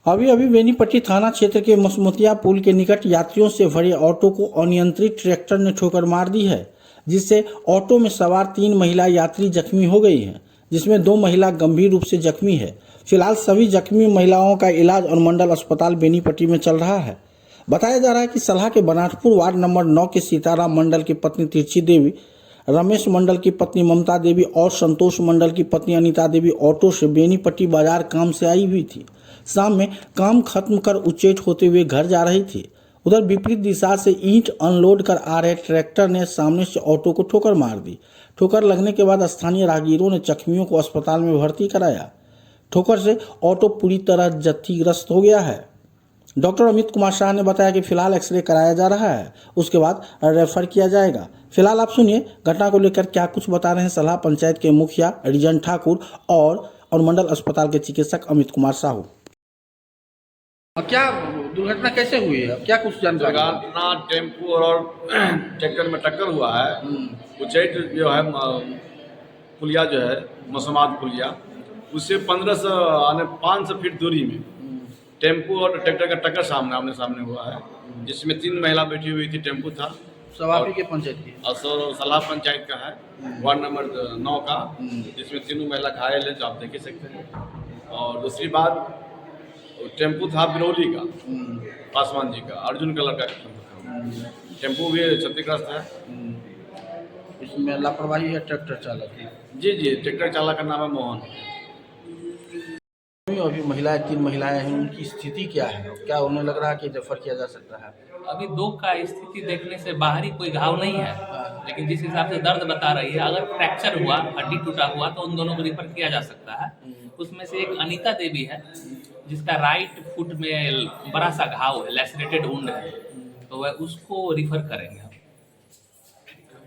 अभी अभी बेनीपट्टी थाना क्षेत्र के मसमुतिया पुल के निकट यात्रियों से भरे ऑटो को अनियंत्रित ट्रैक्टर ने ठोकर मार दी है, जिससे ऑटो में सवार 3 महिला यात्री जख्मी हो गई हैं, जिसमें 2 महिला गंभीर रूप से जख्मी है। फिलहाल सभी जख्मी महिलाओं का इलाज और मंडल अस्पताल बेनीपट्टी में चल रहा है। बताया जा रहा है कि सलाह के बनाटपुर वार्ड नंबर 9 के सीताराम मंडल की पत्नी तिरछी देवी, रमेश मंडल की पत्नी ममता देवी और संतोष मंडल की पत्नी अनीता देवी ऑटो से बेनीपट्टी बाजार काम से आई हुई थी। शाम में काम खत्म कर उच्चैठ होते हुए घर जा रही थी। उधर विपरीत दिशा से ईंट अनलोड कर आ रहे ट्रैक्टर ने सामने से ऑटो को ठोकर मार दी। ठोकर लगने के बाद स्थानीय राहगीरों ने जख्मियों को अस्पताल में भर्ती कराया। ठोकर से ऑटो पूरी तरह क्षतिग्रस्त हो गया है। डॉक्टर अमित कुमार शाह ने बताया कि फिलहाल एक्सरे कराया जा रहा है, उसके बाद रेफर किया जाएगा। फिलहाल आप सुनिए घटना को लेकर क्या कुछ बता रहे हैं सलाह पंचायत के मुखिया रिजन ठाकुर और मंडल अस्पताल के चिकित्सक अमित कुमार साहू। क्या दुर्घटना कैसे हुई है, क्या कुछ जानकारी? दुर्घटना टेम्पू और ट्रैक्टर में टक्कर हुआ है। उच्चैठ जो है पुलिया जो है मसमाद पुलिया, उससे 500 फीट दूरी में टेम्पू और ट्रैक्टर का टक्कर आमने सामने हुआ है, जिसमें 3 महिला बैठी हुई थी। टेम्पू था सवाफी के पंचायत की और सलाह पंचायत का है, वार्ड नंबर 9 का, जिसमें 3 महिला घायल है, जो आप देख ही सकते हैं। और दूसरी बात, टेम्पू था बिरौली का, पासवान जी का, अर्जुन कलर का टेम्पू भी क्षतिग्रस्त है। इसमें लापरवाही है ट्रैक्टर चालक की। जी, ट्रैक्टर चालक का नाम है मोहन। अभी महिलाएं 3 महिलाएं हैं, उनकी स्थिति क्या है? क्या उन्हें लग रहा है कि रेफर किया जा सकता है? अभी 2 का स्थिति देखने से बाहरी कोई घाव नहीं है, लेकिन जिस हिसाब से दर्द बता रही है, अगर फ्रैक्चर हुआ, हड्डी टूटा हुआ, तो उन दोनों को रिफर किया जा सकता है। उसमें से एक अनीता देवी है, जिसका राइट फुट में बड़ा सा घाव है, लैसरेटेड वुंड है, तो वह उसको रिफर करेंगे।